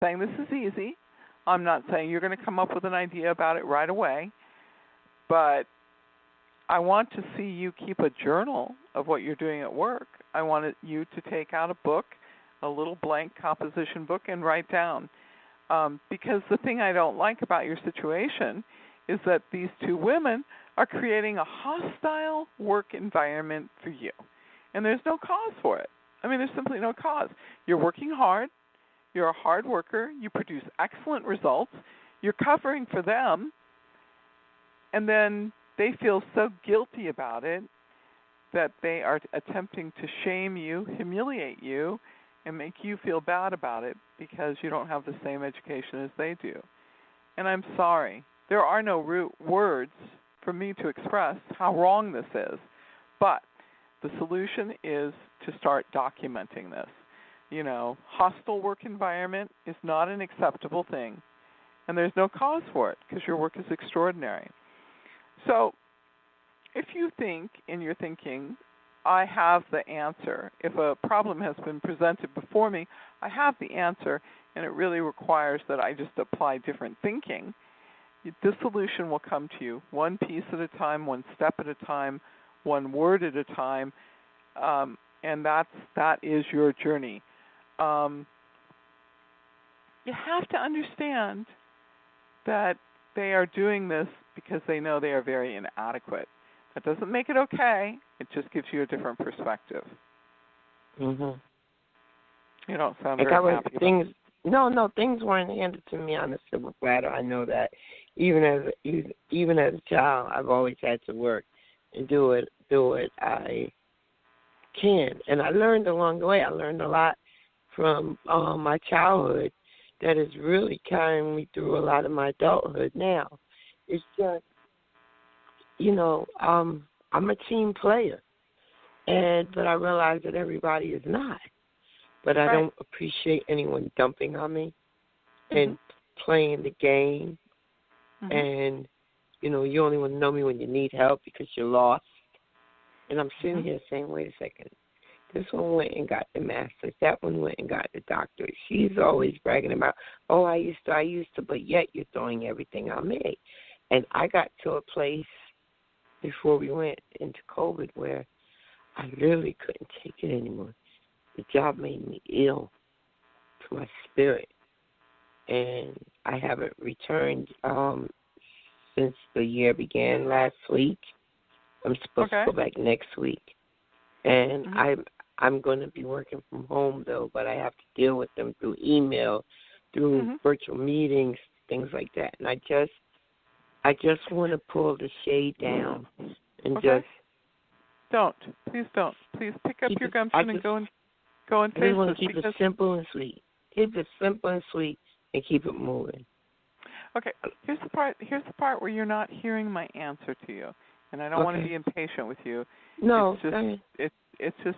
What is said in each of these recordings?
saying this is easy. I'm not saying you're going to come up with an idea about it right away, but I want to see you keep a journal of what you're doing at work. I want you to take out a book, a little blank composition book, and write down. Because the thing I don't like about your situation is that these two women are creating a hostile work environment for you. And there's no cause for it. I mean, there's simply no cause. You're working hard. You're a hard worker. You produce excellent results. You're covering for them. And then they feel so guilty about it that they are attempting to shame you, humiliate you, and make you feel bad about it because you don't have the same education as they do. And I'm sorry. There are no words for me to express how wrong this is. But the solution is to start documenting this. You know, hostile work environment is not an acceptable thing. And there's no cause for it because your work is extraordinary. So if you think in your thinking, I have the answer. If a problem has been presented before me, I have the answer, and it really requires that I just apply different thinking. The solution will come to you one piece at a time, one step at a time, one word at a time, and that is your journey. You have to understand that they are doing this because they know they are very inadequate. That doesn't make it okay. It just gives you a different perspective. Mhm. You don't sound very happy. Things weren't handed to me on a silver platter. I know that. Even as a child, I've always had to work and do it I can. And I learned along the way. I learned a lot from my childhood that is really carrying me through a lot of my adulthood now. It's just, I'm a team player, but I realize that everybody is not. But I don't appreciate anyone dumping on me and playing the game. Mm-hmm. And, you only want to know me when you need help because you're lost. And I'm sitting here saying, wait a second. This one went and got the master's. That one went and got the doctorate. She's always bragging about, I used to, but yet you're throwing everything on me. And I got to a place before we went into COVID where I literally couldn't take it anymore. The job made me ill to my spirit. And I haven't returned since the year began last week. I'm supposed to go back next week. And I'm going to be working from home, though, but I have to deal with them through email, through virtual meetings, things like that. And I just want to pull the shade down and just... Don't. Please don't. Please pick up your gumption and go and face this. I just want to keep it simple and sweet. Keep it simple and sweet and keep it moving. Okay. Here's the part where you're not hearing my answer to you. And I don't want to be impatient with you. No. It's just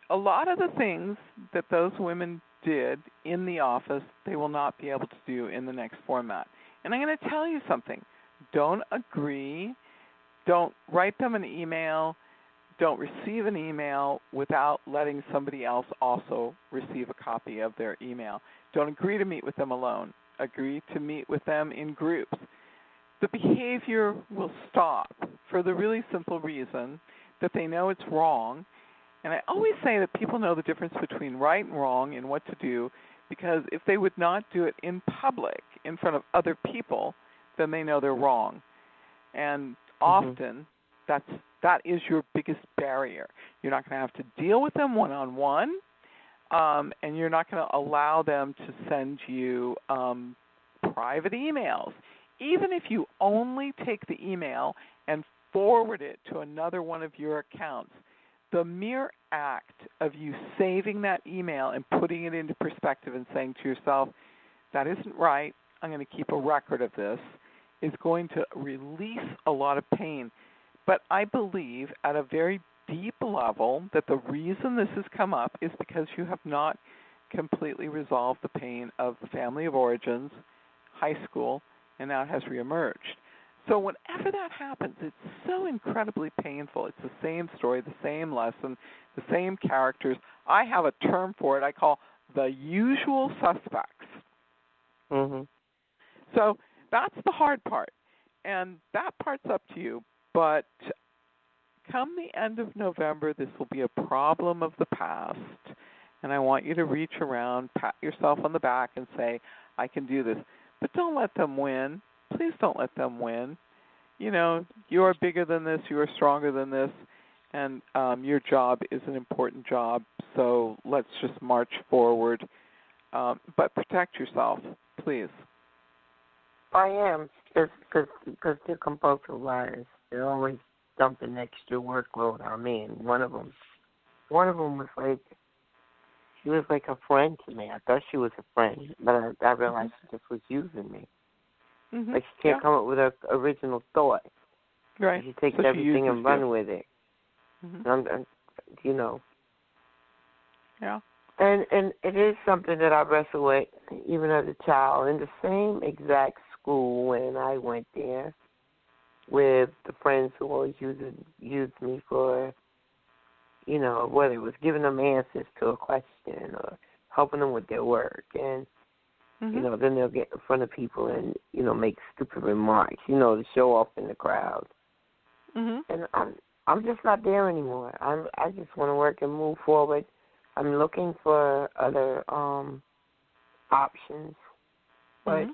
a lot of the things that those women did in the office, they will not be able to do in the next format. And I'm going to tell you something. Don't agree. Don't write them an email. Don't receive an email without letting somebody else also receive a copy of their email. Don't agree to meet with them alone. Agree to meet with them in groups. The behavior will stop for the really simple reason that they know it's wrong. And I always say that people know the difference between right and wrong and what to do, because if they would not do it in public, in front of other people, then they know they're wrong. And often that is your biggest barrier. You're not going to have to deal with them one-on-one, and you're not going to allow them to send you private emails. Even if you only take the email and forward it to another one of your accounts, the mere act of you saving that email and putting it into perspective and saying to yourself, that isn't right, I'm going to keep a record of this, is going to release a lot of pain. But I believe at a very deep level that the reason this has come up is because you have not completely resolved the pain of the family of origins, high school, and now it has reemerged. So whenever that happens, it's so incredibly painful. It's the same story, the same lesson, the same characters. I have a term for it I call the usual suspects. Mhm. So that's the hard part, and that part's up to you. But come the end of November, this will be a problem of the past, and I want you to reach around, pat yourself on the back, and say, I can do this. But don't let them win. Please don't let them win. You know, you are bigger than this, you are stronger than this, and your job is an important job, so let's just march forward. But protect yourself, please. I am, because they're compulsive liars. They're always dumping extra workload on me. And one of them was like, she was like a friend to me. I thought she was a friend, but I realized she just was using me. Mm-hmm. Like she can't come up with an original thought. Right. She takes so everything and run with it. Mm-hmm. I'm, you know. Yeah. And it is something that I wrestle with, even as a child, in the same exact school when I went there, with the friends who always used me for, you know, whether it was giving them answers to a question or helping them with their work. And, you know, then they'll get in front of people and, you know, make stupid remarks, you know, to show off in the crowd. Mm-hmm. And I'm just not there anymore. I just want to work and move forward. I'm looking for other options, but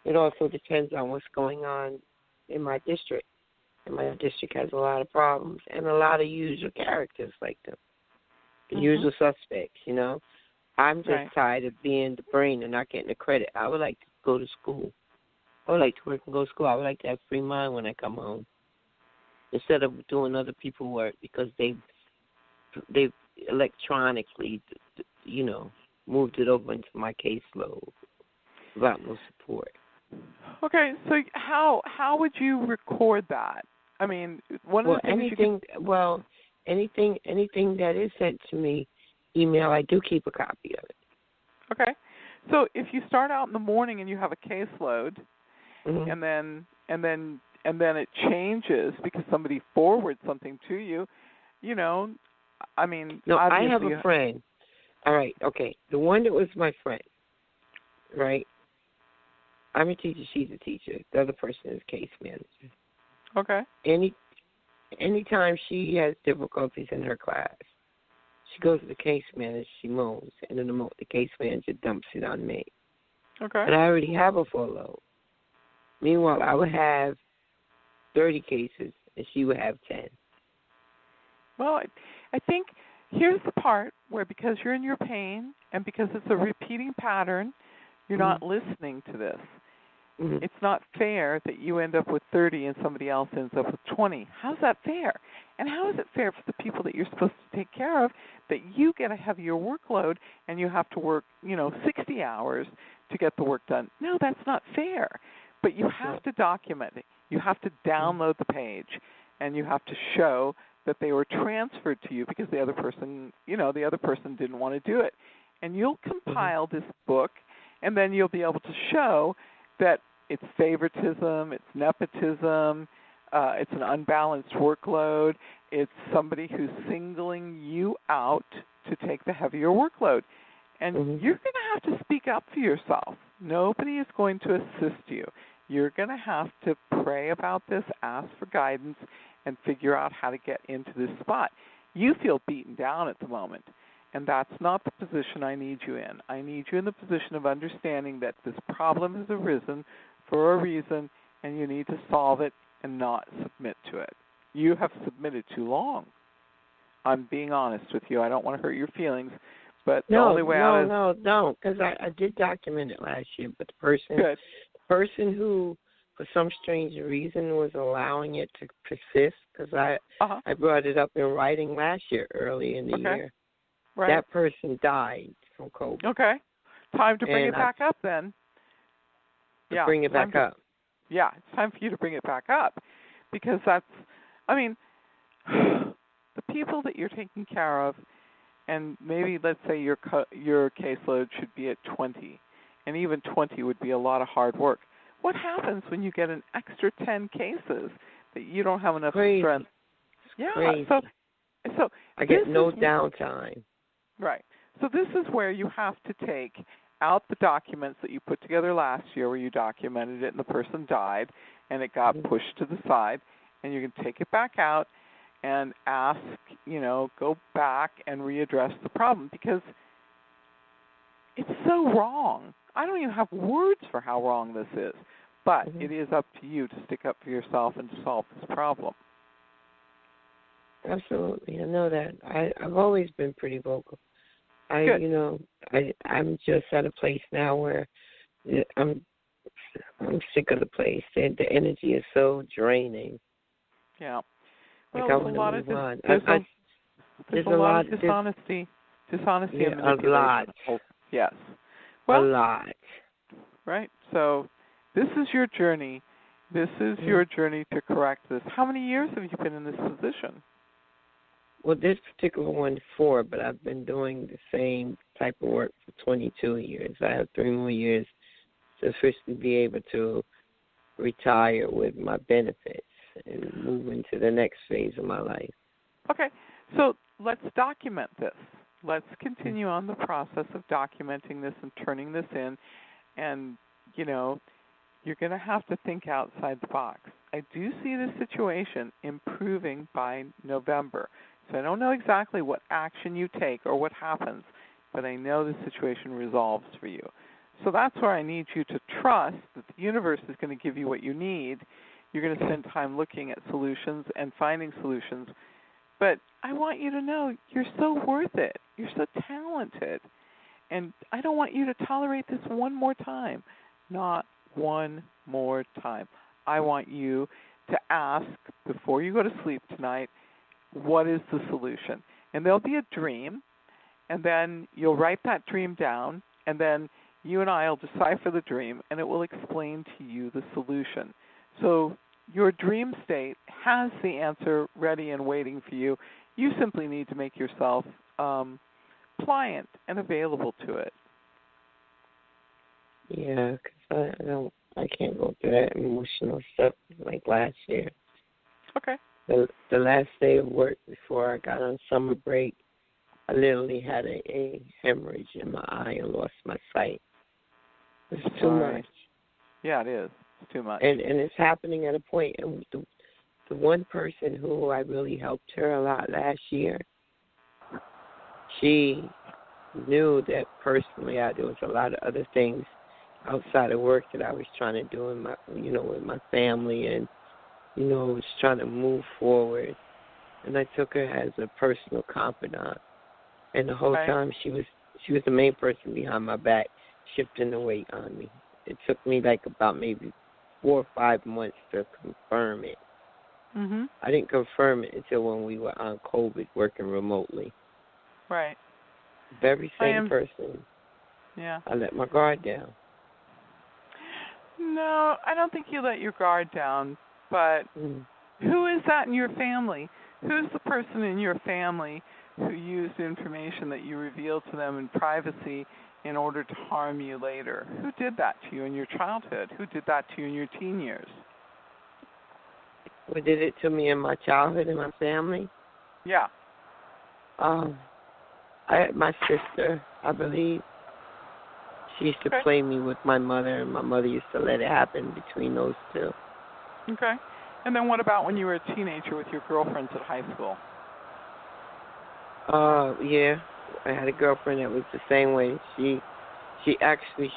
it also depends on what's going on in my district. And my district has a lot of problems and a lot of usual characters like them, the usual suspects, you know. I'm just tired of being the brain and not getting the credit. I would like to go to school. I would like to work and go to school. I would like to have free mind when I come home instead of doing other people's work because they've electronically, you know, moved it over into my caseload without no support. Okay, so how would you record that? I mean, one of the things anything that is sent to me, email, I do keep a copy of it. Okay, so if you start out in the morning and you have a caseload, and then it changes because somebody forwards something to you, you know, I mean, no, I have a friend. All right, okay, the one that was my friend, right? I'm a teacher, she's a teacher. The other person is case manager. Okay. Anytime she has difficulties in her class, she goes to the case manager, she moans, and then the case manager dumps it on me. Okay. But I already have a full load. Meanwhile, I would have 30 cases, and she would have 10. Well, I think here's the part where because you're in your pain and because it's a repeating pattern, you're not listening to this. It's not fair that you end up with 30 and somebody else ends up with 20. How's that fair? And how is it fair for the people that you're supposed to take care of that you get a heavier workload and you have to work, 60 hours to get the work done? No, that's not fair. But you have to document it. You have to download the page, and you have to show that they were transferred to you because the other person didn't want to do it. And you'll compile this book, and then you'll be able to show that it's favoritism, it's nepotism, it's an unbalanced workload, it's somebody who's singling you out to take the heavier workload. And you're going to have to speak up for yourself. Nobody is going to assist you. You're going to have to pray about this, ask for guidance, and figure out how to get into this spot. You feel beaten down at the moment. And that's not the position I need you in. I need you in the position of understanding that this problem has arisen for a reason, and you need to solve it and not submit to it. You have submitted too long. I'm being honest with you. I don't want to hurt your feelings, but the only way out is... No, because I did document it last year, but the person who, for some strange reason, was allowing it to persist, because I brought it up in writing last year, early in the year. Right. That person died from COVID. Okay. Time to bring it back up then. Bring it back up. Yeah, it's time for you to bring it back up because that's, the people that you're taking care of, and maybe let's say your caseload should be at 20, and even 20 would be a lot of hard work. What happens when you get an extra 10 cases that you don't have enough strength? Crazy. So I get no downtime. Right. So this is where you have to take out the documents that you put together last year where you documented it and the person died and it got pushed to the side, and you can take it back out and ask, go back and readdress the problem, because it's so wrong. I don't even have words for how wrong this is, but it is up to you to stick up for yourself and to solve this problem. Absolutely, I know that. I've always been pretty vocal. Good. I'm just at a place now where I'm sick of the place. The energy is so draining. Yeah. Well, there's a lot of dishonesty. Dishonesty and manipulation. A lot. Yes. Well, a lot. Right. So this is your journey. This is your journey to correct this. How many years have you been in this position? Well, this particular one, 4, but I've been doing the same type of work for 22 years. I have 3 more years to officially be able to retire with my benefits and move into the next phase of my life. Okay. So let's document this. Let's continue on the process of documenting this and turning this in. And, you're going to have to think outside the box. I do see this situation improving by November. So I don't know exactly what action you take or what happens, but I know the situation resolves for you. So that's where I need you to trust that the universe is going to give you what you need. You're going to spend time looking at solutions and finding solutions. But I want you to know you're so worth it. You're so talented. And I don't want you to tolerate this one more time. Not one more time. I want you to ask before you go to sleep tonight, what is the solution? And there'll be a dream, and then you'll write that dream down, and then you and I will decipher the dream, and it will explain to you the solution. So your dream state has the answer ready and waiting for you. You simply need to make yourself pliant and available to it. Yeah, because I can't go through that emotional stuff like last year. Okay. The last day of work before I got on summer break, I literally had a hemorrhage in my eye and lost my sight. It's too much. Yeah, it is. It's too much. And it's happening at a point. And the one person who I really helped her a lot last year, she knew that personally there was a lot of other things outside of work that I was trying to do in my, with my family, and was trying to move forward. And I took her as a personal confidant, and the whole time she was the main person behind my back, shifting the weight on me. It took me about maybe 4 or 5 months to confirm it. Mm-hmm. I didn't confirm it until when we were on COVID working remotely. Right. Very same person. Yeah. I let my guard down. No, I don't think you let your guard down, but who is that in your family? Who's the person in your family who used information that you revealed to them in privacy in order to harm you later? Who did that to you in your childhood? Who did that to you in your teen years? Who did it to me in my childhood and my family? Yeah. My sister, I believe. She used to play me with my mother, and my mother used to let it happen between those two. Okay. And then what about when you were a teenager with your girlfriends at high school? Yeah. I had a girlfriend that was the same way. She actually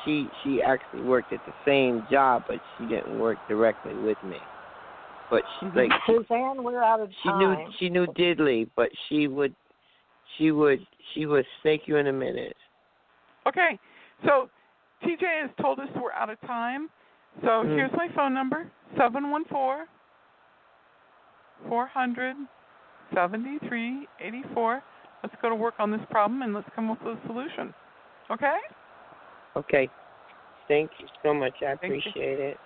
worked at the same job, but she didn't work directly with me. But Suzanne, we're out of time. She knew diddly, but she would snake you in a minute. Okay. So TJ has told us we're out of time. So here's my phone number, 714-400-7384. Let's go to work on this problem and let's come up with a solution. Okay? Okay. Thank you so much. I appreciate it.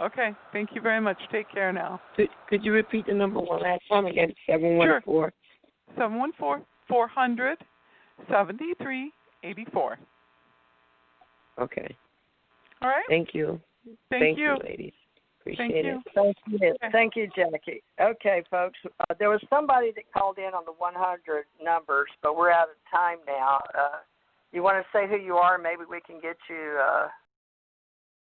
Okay. Thank you very much. Take care now. Could you repeat the number one last time again? 714? Sure. 714-400-7384. Okay. All right? Thank you. Thank you, ladies. Appreciate it. Thank you. Okay. Thank you, Jackie. Okay, folks. There was somebody that called in on the 100 numbers, but we're out of time now. You want to say who you are? Maybe we can get you